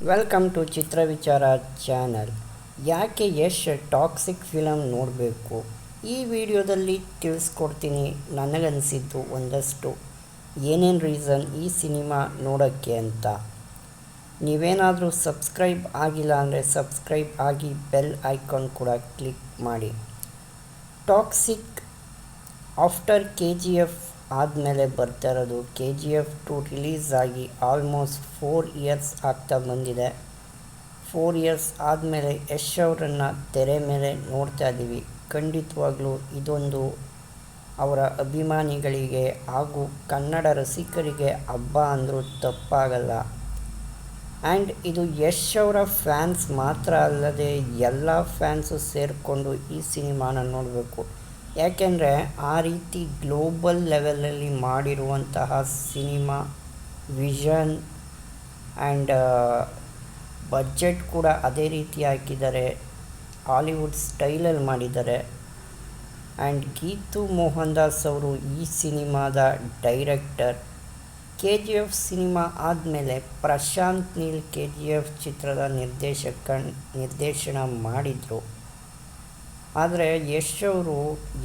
Welcome to ಚಿತ್ರ ವಿಚಾರ channel. ಯಾಕೆ Yash toxic film ನೋಡಬೇಕು? ಈ ವಿಡಿಯೋದಲ್ಲಿ ತಿಳಿಸ್ಕೊಡ್ತೀನಿ ನನಗನ್ನಿಸಿದ್ದು ಒಂದಷ್ಟು ಏನೇನು ರೀಸನ್ ಈ ಸಿನಿಮಾ ನೋಡೋಕ್ಕೆ ಅಂತ. ನೀವೇನಾದರೂ ಸಬ್ಸ್ಕ್ರೈಬ್ ಆಗಿಲ್ಲ ಅಂದರೆ ಸಬ್ಸ್ಕ್ರೈಬ್ ಆಗಿ ಬೆಲ್ ಐಕಾನ್ ಕೂಡ ಕ್ಲಿಕ್ ಮಾಡಿ. ಟಾಕ್ಸಿಕ್ ಆಫ್ಟರ್ KGF ಆದಮೇಲೆ ಬರ್ತಾ ಇರೋದು. KGF 2 ರಿಲೀಸ್ ಆಗಿ ಆಲ್ಮೋಸ್ಟ್ 4 ಇಯರ್ಸ್ ಆಗ್ತಾ ಬಂದಿದೆ. 4 ಇಯರ್ಸ್ ಆದಮೇಲೆ ಯಶ್ ಅವರನ್ನು ತೆರೆ ಮೇಲೆ ನೋಡ್ತಾ ಇದ್ದೀವಿ. ಖಂಡಿತವಾಗ್ಲೂ ಇದೊಂದು ಅವರ ಅಭಿಮಾನಿಗಳಿಗೆ ಹಾಗೂ ಕನ್ನಡ ರಸಿಕರಿಗೆ ಹಬ್ಬ ಅಂದರೂ ತಪ್ಪಾಗಲ್ಲ. ಆ್ಯಂಡ್ ಇದು ಯಶ್ ಅವರ ಫ್ಯಾನ್ಸ್ ಮಾತ್ರ ಅಲ್ಲದೆ ಎಲ್ಲ ಫ್ಯಾನ್ಸು ಸೇರಿಕೊಂಡು ಈ ಸಿನಿಮಾನ ನೋಡಬೇಕು. ಯಾಕೆಂದರೆ ಆ ರೀತಿ ಗ್ಲೋಬಲ್ ಲೆವೆಲಲ್ಲಿ ಮಾಡಿರುವಂತಹ ಸಿನಿಮಾ ವಿಷನ್ ಆ್ಯಂಡ್ ಬಡ್ಜೆಟ್ ಕೂಡ ಅದೇ ರೀತಿ ಹಾಕಿದ್ದಾರೆ. ಹಾಲಿವುಡ್ ಸ್ಟೈಲಲ್ಲಿ ಮಾಡಿದ್ದಾರೆ. ಆ್ಯಂಡ್ ಗೀತು ಮೋಹನ್ ದಾಸ್ ಅವರು ಈ ಸಿನಿಮಾದ ಡೈರೆಕ್ಟರ್. KGF ಸಿನಿಮಾ ಆದಮೇಲೆ ಪ್ರಶಾಂತ್ ನೀಲ್ KGF ಚಿತ್ರದ ನಿರ್ದೇಶನ ಮಾಡಿದರು. ಆದರೆ ಯಶ್ ಅವರು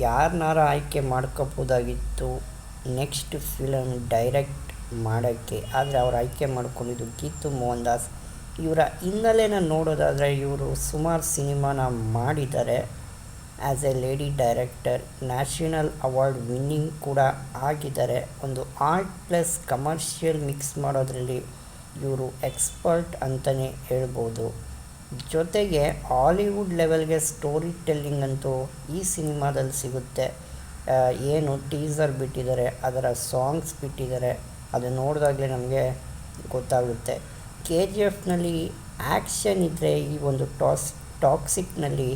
ಯಾರನ್ನಾರ ಆಯ್ಕೆ ಮಾಡ್ಕೋಬೋದಾಗಿತ್ತು ನೆಕ್ಸ್ಟ್ ಫಿಲಮ್ ಡೈರೆಕ್ಟ್ ಮಾಡೋಕ್ಕೆ. ಆದರೆ ಅವ್ರು ಆಯ್ಕೆ ಮಾಡ್ಕೊಂಡಿದ್ದು ಗೀತು ಮೋಹನ್ ದಾಸ್. ಇವರ ಹಿನ್ನೆಲೆನ ನೋಡೋದಾದರೆ ಇವರು ಸುಮಾರು ಸಿನಿಮಾನ ಮಾಡಿದ್ದಾರೆ. As A lady director national award winning ಕೂಡ ಆಗಿದ್ದಾರೆ. ಒಂದು ಆರ್ಟ್ ಪ್ಲಸ್ ಕಮರ್ಷಿಯಲ್ ಮಿಕ್ಸ್ ಮಾಡೋದ್ರಲ್ಲಿ ಇವರು ಎಕ್ಸ್ಪರ್ಟ್ ಅಂತಲೇ ಹೇಳ್ಬೋದು. ಜೊತೆಗೆ ಹಾಲಿವುಡ್ ಲೆವೆಲ್ಗೆ ಸ್ಟೋರಿ ಟೆಲ್ಲಿಂಗ್ ಅಂತೂ ಈ ಸಿನಿಮಾದಲ್ಲಿ ಸಿಗುತ್ತೆ. ಏನು ಟೀಸರ್ ಬಿಟ್ಟಿದ್ದಾರೆ, ಅದರ ಸಾಂಗ್ಸ್ ಬಿಟ್ಟಿದ್ದಾರೆ, ಅದು ನೋಡಿದಾಗಲೇ ನಮಗೆ ಗೊತ್ತಾಗುತ್ತೆ. KGFನಲ್ಲಿ ಆ್ಯಕ್ಷನ್ ಇದ್ದರೆ ಈ ಒಂದು ಟಾಕ್ಸಿಕ್ನಲ್ಲಿ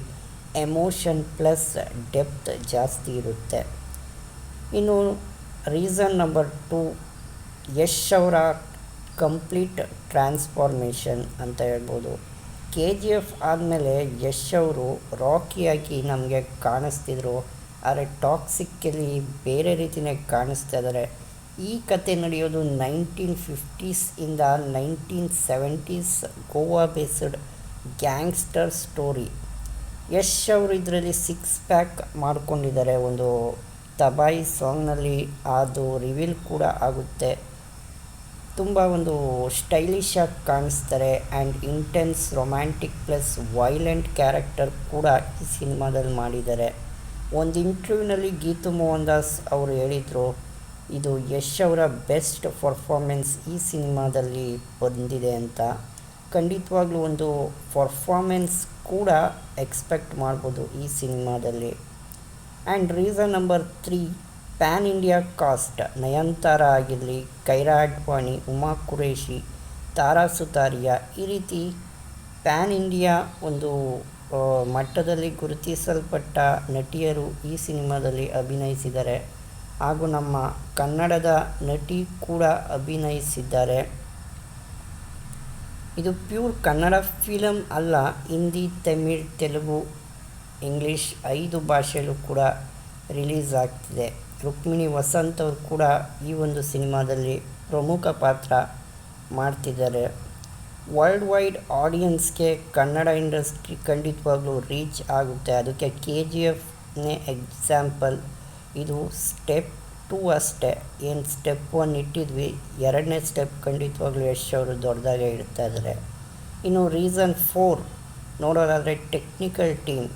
ಎಮೋಷನ್ ಪ್ಲಸ್ ಡೆಪ್ತ್ ಜಾಸ್ತಿ ಇರುತ್ತೆ. ಇನ್ನು ರೀಸನ್ ನಂಬರ್ 2, ಯಶ್ ಅವರ ಕಂಪ್ಲೀಟ್ ಟ್ರಾನ್ಸ್ಫಾರ್ಮೇಷನ್ ಅಂತ ಹೇಳ್ಬೋದು. KGF ಆದಮೇಲೆ ಯಶ್ ಅವರು ರಾಕಿಯಾಗಿ ನಮಗೆ ಕಾಣಿಸ್ತಿದ್ರು. ಆದರೆ ಟಾಕ್ಸಿಕ್ಕಲ್ಲಿ ಬೇರೆ ರೀತಿಯೇ ಕಾಣಿಸ್ತಾ ಇದ್ದಾರೆ. ಈ ಕತೆ ನಡೆಯೋದು 1950s ಇಂದ 1970s Goa based gangster story. Yash ಅವರು ಇದರಲ್ಲಿ 6 ಪ್ಯಾಕ್ ಮಾಡ್ಕೊಂಡಿದ್ದಾರೆ. ಒಂದು ತಬಾಯಿ ಸಾಂಗ್ನಲ್ಲಿ ಅದು ರಿವೀಲ್ ಕೂಡ ಆಗುತ್ತೆ. ತುಂಬ ಒಂದು ಸ್ಟೈಲಿಶ್ ಆಗಿ ಕಾಣಿಸ್ತಾರೆ. And intense romantic plus violent character ಕೂಡ ಈ ಸಿನಿಮಾದಲ್ಲಿ ಮಾಡಿದ್ದಾರೆ. ಒಂದು ಇಂಟರ್ವ್ಯೂನಲ್ಲಿ ಗೀತು ಮೋಹನ್ ದಾಸ್ ಅವರು ಹೇಳಿದರು, ಇದು ಯಶ್ ಅವರ ಬೆಸ್ಟ್ ಪರ್ಫಾರ್ಮೆನ್ಸ್ ಈ ಸಿನಿಮಾದಲ್ಲಿ ಬಂದಿದೆ ಅಂತ. ಖಂಡಿತವಾಗ್ಲೂ ಒಂದು ಪರ್ಫಾರ್ಮೆನ್ಸ್ ಕೂಡ ಎಕ್ಸ್ಪೆಕ್ಟ್ ಮಾಡ್ಬೋದು ಈ ಸಿನಿಮಾದಲ್ಲಿ. And reason number 3, PAN India cost. Nayanthara ಆಗಿರಲಿ, ಕೈರಾ ಅಡ್ವಾಣಿ, ಉಮಾ ಕುರೇಶಿ, ತಾರಾ ಸುತಾರಿಯಾ, ಈ ರೀತಿ ಪ್ಯಾನ್ ಇಂಡಿಯಾ ಒಂದು ಮಟ್ಟದಲ್ಲಿ ಗುರುತಿಸಲ್ಪಟ್ಟ ನಟಿಯರು ಈ ಸಿನಿಮಾದಲ್ಲಿ ಅಭಿನಯಿಸಿದ್ದಾರೆ. ಹಾಗೂ ನಮ್ಮ ಕನ್ನಡದ ನಟಿ ಕೂಡ ಅಭಿನಯಿಸಿದ್ದಾರೆ. ಇದು ಪ್ಯೂರ್ ಕನ್ನಡ ಫಿಲಮ್ ಅಲ್ಲ. ಹಿಂದಿ, ತಮಿಳ್, ತೆಲುಗು, ಇಂಗ್ಲೀಷ್ 5 ಭಾಷೆಯಲ್ಲೂ ಕೂಡ ರಿಲೀಸ್ ಆಗ್ತಿದೆ. ರುಕ್ಮಿಣಿ ವಸಂತ್ ಅವರು ಕೂಡ ಈ ಒಂದು ಸಿನಿಮಾದಲ್ಲಿ ಪ್ರಮುಖ ಪಾತ್ರ ಮಾಡ್ತಿದ್ದಾರೆ. ವರ್ಲ್ಡ್ ವೈಡ್ ಆಡಿಯನ್ಸ್ಗೆ ಕನ್ನಡ ಇಂಡಸ್ಟ್ರಿ ಖಂಡಿತವಾಗ್ಲೂ ರೀಚ್ ಆಗುತ್ತೆ. ಅದಕ್ಕೆ KGFನೇ ಎಕ್ಸಾಂಪಲ್. ಇದು ಸ್ಟೆಪ್ 2 ಅಷ್ಟೇ. ಏನು ಸ್ಟೆಪ್ 1 ಇಟ್ಟಿದ್ವಿ, 2ನೇ ಸ್ಟೆಪ್ ಖಂಡಿತವಾಗ್ಲೂ ಯಶ್ ಅವರು ದೊಡ್ಡದಾಗೆ ಇಡ್ತಾ ಇದ್ದಾರೆ. ಇನ್ನು ರೀಸನ್ 4 ನೋಡೋದಾದರೆ ಟೆಕ್ನಿಕಲ್ ಟೀಮ್.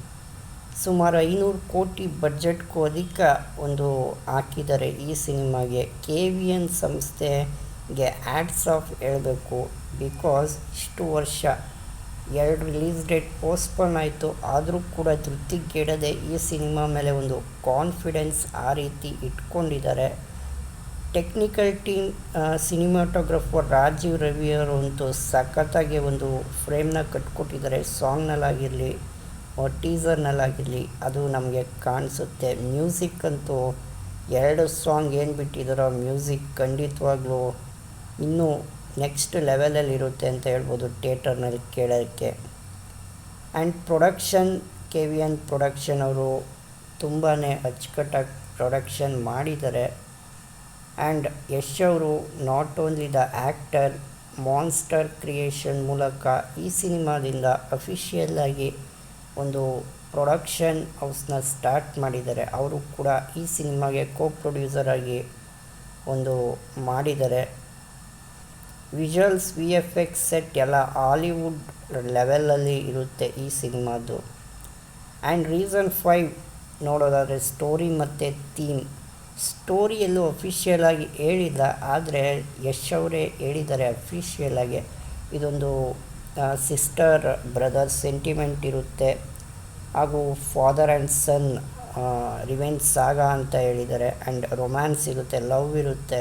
ಸುಮಾರು 500 ಕೋಟಿ ಬಡ್ಜೆಟ್ಗೂ ಅಧಿಕ ಒಂದು ಹಾಕಿದ್ದಾರೆ ಈ ಸಿನಿಮಾಗೆ. KVN ಸಂಸ್ಥೆಗೆ ಆ್ಯಡ್ಸ್ ಆಫ್ ಹೇಳಬೇಕು. ಬಿಕಾಸ್ ಇಷ್ಟು ವರ್ಷ 2 ರಿಲೀಸ್ ಡೇಟ್ ಪೋಸ್ಟ್ಪೋನ್ ಆಯಿತು. ಆದರೂ ಕೂಡ ಧೃತಿಗೆಡದೆ ಈ ಸಿನಿಮಾ ಮೇಲೆ ಒಂದು ಕಾನ್ಫಿಡೆನ್ಸ್ ಆ ರೀತಿ ಇಟ್ಕೊಂಡಿದ್ದಾರೆ. ಟೆಕ್ನಿಕಲ್ ಟೀಮ್, ಸಿನಿಮಾಟೋಗ್ರಫರ್ ರಾಜೀವ್ ರವಿಯವರು ಅಂತೂ ಸಖತ್ತಾಗಿ ಒಂದು ಫ್ರೇಮ್ನ ಕಟ್ಕೊಟ್ಟಿದ್ದಾರೆ. ಸಾಂಗ್ನಲ್ಲಾಗಿರಲಿ, ಟೀಸರ್ನಲ್ಲಾಗಿರಲಿ ಅದು ನಮಗೆ ಕಾಣಿಸುತ್ತೆ. ಮ್ಯೂಸಿಕ್ ಅಂತೂ 2 ಸಾಂಗ್ ಏನು ಬಿಟ್ಟಿದ್ದಾರೋ ಮ್ಯೂಸಿಕ್ ಖಂಡಿತವಾಗ್ಲೂ ಇನ್ನೂ ನೆಕ್ಸ್ಟ್ ಲೆವೆಲಲ್ಲಿರುತ್ತೆ ಅಂತ ಹೇಳ್ಬೋದು ಥಿಯೇಟರ್ನಲ್ಲಿ ಕೇಳೋಕ್ಕೆ. ಆ್ಯಂಡ್ ಪ್ರೊಡಕ್ಷನ್, KVN ಪ್ರೊಡಕ್ಷನ್ ಅವರು ತುಂಬಾ ಅಚ್ಚುಕಟ್ಟಾಗಿ ಪ್ರೊಡಕ್ಷನ್ ಮಾಡಿದ್ದಾರೆ. ಆ್ಯಂಡ್ ಯಶ್ ಅವರು not only the actor monster creation ಮೂಲಕ ಈ ಸಿನಿಮಾದಿಂದ ಅಫಿಷಿಯಲ್ಲಾಗಿ ಒಂದು ಪ್ರೊಡಕ್ಷನ್ ಹೌಸ್ನ ಸ್ಟಾರ್ಟ್ ಮಾಡಿದ್ದಾರೆ. ಅವರು ಕೂಡ ಈ ಸಿನಿಮಾಗೆ ಪ್ರೊಡ್ಯೂಸರ್ ಆಗಿ ಒಂದು ಮಾಡಿದ್ದಾರೆ. ವಿಜುವಲ್ಸ್, VFX ಸೆಟ್ ಎಲ್ಲ ಹಾಲಿವುಡ್ ಲೆವೆಲಲ್ಲಿ ಇರುತ್ತೆ ಈ ಸಿನಿಮಾದು. ಆ್ಯಂಡ್ ರೀಸನ್ 5 ನೋಡೋದಾದರೆ ಸ್ಟೋರಿ ಮತ್ತು ಥೀಮ್. ಸ್ಟೋರಿಯಲ್ಲೂ ಅಫಿಷಿಯಲಾಗಿ ಹೇಳಿಲ್ಲ, ಆದರೆ ಯಶ್ ಅವರೇ ಹೇಳಿದ್ದಾರೆ ಅಫಿಷಿಯಲಾಗಿ. ಇದೊಂದು ಸಿಸ್ಟರ್ ಬ್ರದರ್ ಸೆಂಟಿಮೆಂಟ್ ಇರುತ್ತೆ, ಹಾಗೂ father and son revenge saga ಅಂತ ಹೇಳಿದ್ದಾರೆ. ಆ್ಯಂಡ್ ರೊಮ್ಯಾನ್ಸ್ ಇರುತ್ತೆ, ಲವ್ ಇರುತ್ತೆ,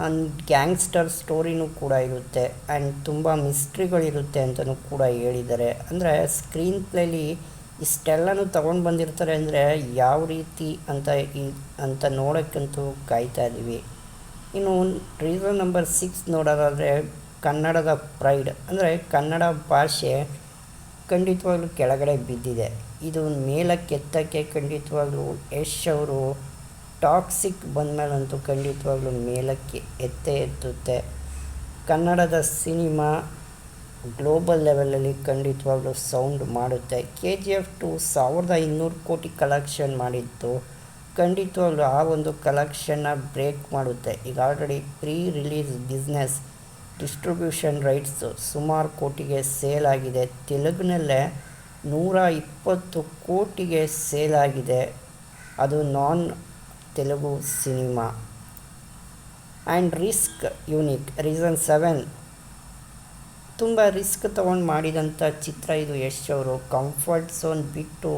ಆ್ಯಂಡ್ ಗ್ಯಾಂಗ್ಸ್ಟರ್ ಸ್ಟೋರಿನೂ ಕೂಡ ಇರುತ್ತೆ, ಆ್ಯಂಡ್ ತುಂಬ ಮಿಸ್ಟ್ರಿಗಳಿರುತ್ತೆ ಅಂತಲೂ ಕೂಡ ಹೇಳಿದ್ದಾರೆ. ಅಂದರೆ ಸ್ಕ್ರೀನ್ ಪ್ಲೇಲಿ ಇಷ್ಟೆಲ್ಲನೂ ತೊಗೊಂಡು ಬಂದಿರ್ತಾರೆ ಅಂದರೆ ಯಾವ ರೀತಿ ಅಂತ ನೋಡೋಕ್ಕಂತೂ ಕಾಯ್ತಾ ಇದ್ದೀವಿ. ಇನ್ನು ರೀಸನ್ ನಂಬರ್ 6 ನೋಡೋದಾದರೆ ಕನ್ನಡದ ಪ್ರೈಡ್. ಅಂದರೆ ಕನ್ನಡ ಭಾಷೆ ಖಂಡಿತವಾಗ್ಲೂ ಕೆಳಗಡೆ ಬಿದ್ದಿದೆ. ಇದು ಮೇಲಕ್ಕೆತ್ತಕ್ಕೆ ಖಂಡಿತವಾಗ್ಲೂ ಯಶ್ ಅವರು ಟಾಕ್ಸಿಕ್ ಬಂದಮೇಲಂತೂ ಖಂಡಿತವಾಗ್ಲೂ ಮೇಲಕ್ಕೆ ಎತ್ತುತ್ತೆ. ಕನ್ನಡದ ಸಿನಿಮಾ ಗ್ಲೋಬಲ್ ಲೆವೆಲಲ್ಲಿ ಖಂಡಿತವಾಗ್ಲೂ ಸೌಂಡ್ ಮಾಡುತ್ತೆ. KGF 2 1200 ಕೋಟಿ ಕಲೆಕ್ಷನ್ ಮಾಡಿತ್ತು. ಖಂಡಿತವಾಗ್ಲೂ ಆ ಒಂದು ಕಲೆಕ್ಷನ್ನ ಬ್ರೇಕ್ ಮಾಡುತ್ತೆ. ಈಗ already pre release business distribution rights ಸುಮಾರು ಕೋಟಿಗೆ ಸೇಲ್ ಆಗಿದೆ. ತೆಲುಗಿನಲ್ಲೇ 120 ಕೋಟಿಗೆ ಸೇಲ್ ಆಗಿದೆ, ಅದು ನಾನ್ ತೆಲುಗು ಸಿನಿಮಾ. And risk unique. ರೀಸನ್ 7 ತುಂಬ ರಿಸ್ಕ್ ತೊಗೊಂಡು ಮಾಡಿದಂಥ ಚಿತ್ರ ಇದು. ಯಶ್ ಅವರು ಕಂಫರ್ಟ್ ಝೋನ್ ಬಿಟ್ಟು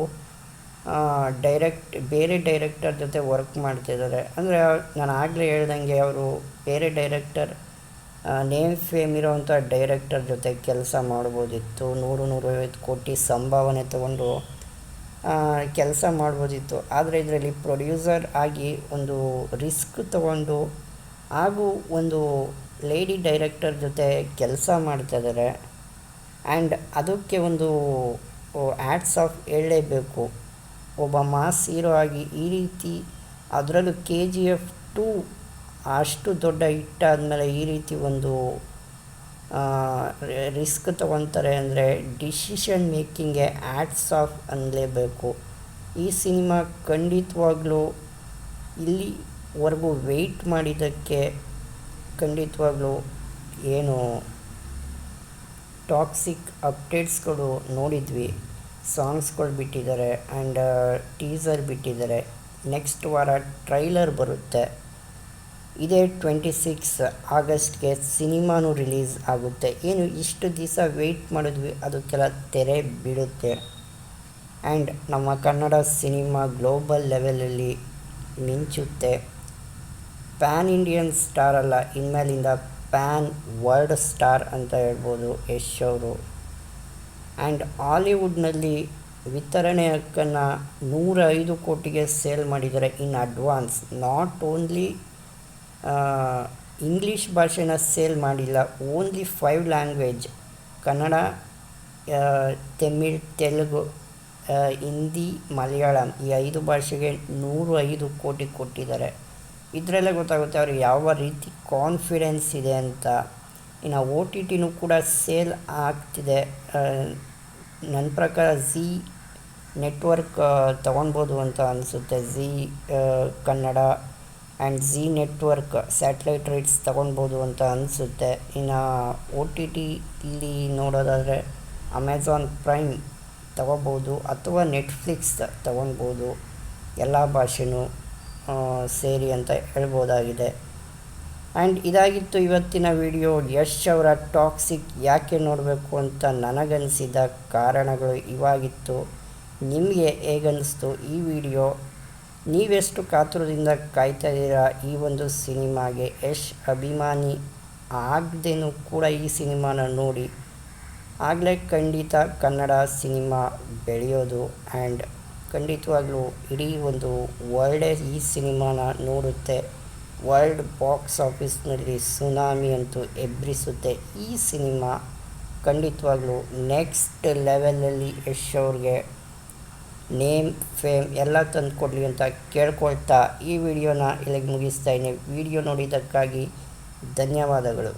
ಬೇರೆ ಡೈರೆಕ್ಟರ್ ಜೊತೆ ವರ್ಕ್ ಮಾಡ್ತಿದ್ದಾರೆ. ಅಂದರೆ ನಾನು ಆಗಲೇ ಹೇಳ್ದಂಗೆ ಅವರು ಬೇರೆ ಡೈರೆಕ್ಟರ್ ನೇಮ್ ಫೇಮ್ ಇರೋವಂಥ ಡೈರೆಕ್ಟರ್ ಜೊತೆ ಕೆಲಸ ಮಾಡ್ಬೋದಿತ್ತು. 100-150 ಕೋಟಿ ಸಂಭಾವನೆ ತೊಗೊಂಡು ಕೆಲಸ ಮಾಡ್ಬೋದಿತ್ತು. ಆದರೆ ಇದರಲ್ಲಿ ಪ್ರೊಡ್ಯೂಸರ್ ಆಗಿ ಒಂದು ರಿಸ್ಕ್ ತೊಗೊಂಡು ಹಾಗೂ ಒಂದು ಲೇಡಿ ಡೈರೆಕ್ಟರ್ ಜೊತೆ ಕೆಲಸ ಮಾಡ್ತಾಯಿದ್ದಾರೆ. ಆ್ಯಂಡ್ ಅದಕ್ಕೆ ಒಂದು ಹ್ಯಾಟ್ಸ್ ಆಫ್ ಹೇಳಲೇಬೇಕು. ಒಬ್ಬ ಮಾಸ್ ಹೀರೋ ಆಗಿ ಈ ರೀತಿ, ಅದರಲ್ಲೂ KGF 2 ಅಷ್ಟು ದೊಡ್ಡ ಹಿಟ್ ಆದಮೇಲೆ ಈ ರೀತಿ ಒಂದು ರಿಸ್ಕ್ ತೊಗೊತಾರೆ ಅಂದರೆ ಡಿಸಿಷನ್ ಮೇಕಿಂಗ್ಗೆ ಹ್ಯಾಟ್ಸ್ ಆಫ್ ಅನ್ನಲೇಬೇಕು. ಈ ಸಿನಿಮಾ ಖಂಡಿತವಾಗ್ಲೂ ಇಲ್ಲಿವರೆಗೂ ವೆಯ್ಟ್ ಮಾಡಿದ್ದಕ್ಕೆ ಖಂಡಿತವಾಗ್ಲೂ ಏನು ಟಾಕ್ಸಿಕ್ ಅಪ್ಡೇಟ್ಸ್ಗಳು ನೋಡಿದ್ವಿ, ಸಾಂಗ್ಸ್ಗಳು ಬಿಟ್ಟಿದ್ದಾರೆ, ಆ್ಯಂಡ್ ಟೀಸರ್ ಬಿಟ್ಟಿದ್ದಾರೆ. ನೆಕ್ಸ್ಟ್ ವಾರ ಟ್ರೈಲರ್ ಬರುತ್ತೆ. ಇದೇ 26 ಆಗಸ್ಟ್ಗೆ ಸಿನಿಮಾನೂ ರಿಲೀಸ್ ಆಗುತ್ತೆ. ಏನು ಇಷ್ಟು ದಿವಸ ವೆಯ್ಟ್ ಮಾಡಿದ್ವಿ, ಅದಕ್ಕೆಲ್ಲ ತೆರೆ ಬೀಳುತ್ತೆ. ಆ್ಯಂಡ್ ನಮ್ಮ ಕನ್ನಡ ಸಿನಿಮಾ ಗ್ಲೋಬಲ್ ಲೆವೆಲಲ್ಲಿ ಮಿಂಚುತ್ತೆ. ಪ್ಯಾನ್ ಇಂಡಿಯನ್ ಸ್ಟಾರ್ ಅಲ್ಲ, ಇನ್ಮೇಲಿಂದ ಪ್ಯಾನ್ ವರ್ಲ್ಡ್ ಸ್ಟಾರ್ ಅಂತ ಹೇಳ್ಬೋದು ಯಶ್ ಅವರು. ಆ್ಯಂಡ್ ಹಾಲಿವುಡ್ನಲ್ಲಿ ವಿತರಣೆ ಹಕ್ಕನ್ನು 105 ಕೋಟಿಗೆ ಸೇಲ್ ಮಾಡಿದ್ದಾರೆ in advance. Not only English ಭಾಷೆನ ಸೇಲ್ ಮಾಡಿಲ್ಲ, ಓನ್ಲಿ 5 ಲ್ಯಾಂಗ್ವೇಜ್ ಕನ್ನಡ, ತಮಿಳ್, ತೆಲುಗು, ಹಿಂದಿ, ಮಲಯಾಳಂ ಈ 5 ಭಾಷೆಗೆ 105 ಕೋಟಿ ಕೊಟ್ಟಿದ್ದಾರೆ. ಇದರಲ್ಲೇ ಗೊತ್ತಾಗುತ್ತೆ ಅವ್ರಿಗೆ ಯಾವ ರೀತಿ ಕಾನ್ಫಿಡೆನ್ಸ್ ಇದೆ ಅಂತ. ಇನ್ನು OTTನೂ ಕೂಡ ಸೇಲ್ ಆಗ್ತಿದೆ. ನನ್ನ ಪ್ರಕಾರ ಝೀ ನೆಟ್ವರ್ಕ್ ತೊಗೊಳ್ಬೋದು ಅಂತ ಅನಿಸುತ್ತೆ. Zee Kannada and Zee network satellite rights ತೊಗೊಳ್ಬೋದು ಅಂತ ಅನಿಸುತ್ತೆ. ಇನ್ನು OTT ಇಲ್ಲಿ ನೋಡೋದಾದರೆ ಅಮೆಝಾನ್ ಪ್ರೈಮ್ ತೊಗೋಬೋದು ಅಥವಾ ನೆಟ್ಫ್ಲಿಕ್ಸ್ ತೊಗೊಳ್ಬೋದು, ಎಲ್ಲ ಭಾಷೆನೂ ಸೇರಿ ಅಂತ ಹೇಳ್ಬೋದಾಗಿದೆ. ಆ್ಯಂಡ್ ಇದಾಗಿತ್ತು ಇವತ್ತಿನ ವಿಡಿಯೋ. ಯಶ್ ಅವರ ಟಾಕ್ಸಿಕ್ ಯಾಕೆ ನೋಡಬೇಕು ಅಂತ ನನಗನ್ನಿಸಿದ ಕಾರಣಗಳು ಇವಾಗಿತ್ತು. ನಿಮಗೆ ಹೇಗನ್ನಿಸ್ತು ಈ ವಿಡಿಯೋ? ನೀವೆಷ್ಟು ಕಾತುರದಿಂದ ಕಾಯ್ತಾ ಇದ್ದೀರಾ ಈ ಒಂದು ಸಿನಿಮಾಗೆ? ಯಶ್ ಅಭಿಮಾನಿ ಆಗದೇನೂ ಕೂಡ ಈ ಸಿನಿಮಾನ ನೋಡಿ, ಆಗಲೇ ಖಂಡಿತ ಕನ್ನಡ ಸಿನಿಮಾ ಬೆಳೆಯೋದು. ಆ್ಯಂಡ್ ಖಂಡಿತವಾಗ್ಲೂ ಇಡೀ ಒಂದು ವರ್ಲ್ಡೇ ಈ ಸಿನಿಮಾನ ನೋಡುತ್ತೆ. ವರ್ಲ್ಡ್ ಬಾಕ್ಸ್ ಆಫೀಸ್ನಲ್ಲಿ ಸುನಾಮಿ ಅಂತೂ ಎಬ್ಬರಿಸುತ್ತೆ ಈ ಸಿನಿಮಾ. ಖಂಡಿತವಾಗ್ಲೂ ನೆಕ್ಸ್ಟ್ ಲೆವೆಲಲ್ಲಿ ಯಶ್ ಅವ್ರಿಗೆ ನೇಮ್ ಫೇಮ್ ಎಲ್ಲ ತಂದು ಕೊಡಲಿ ಅಂತ ಕೇಳ್ಕೊಳ್ತಾ ಈ ವಿಡಿಯೋನ ಇಲ್ಲಿಗೆ ಮುಗಿಸ್ತಾ ಇದ್ದೀನಿ. ವಿಡಿಯೋ ನೋಡಿದ್ದಕ್ಕಾಗಿ ಧನ್ಯವಾದಗಳು.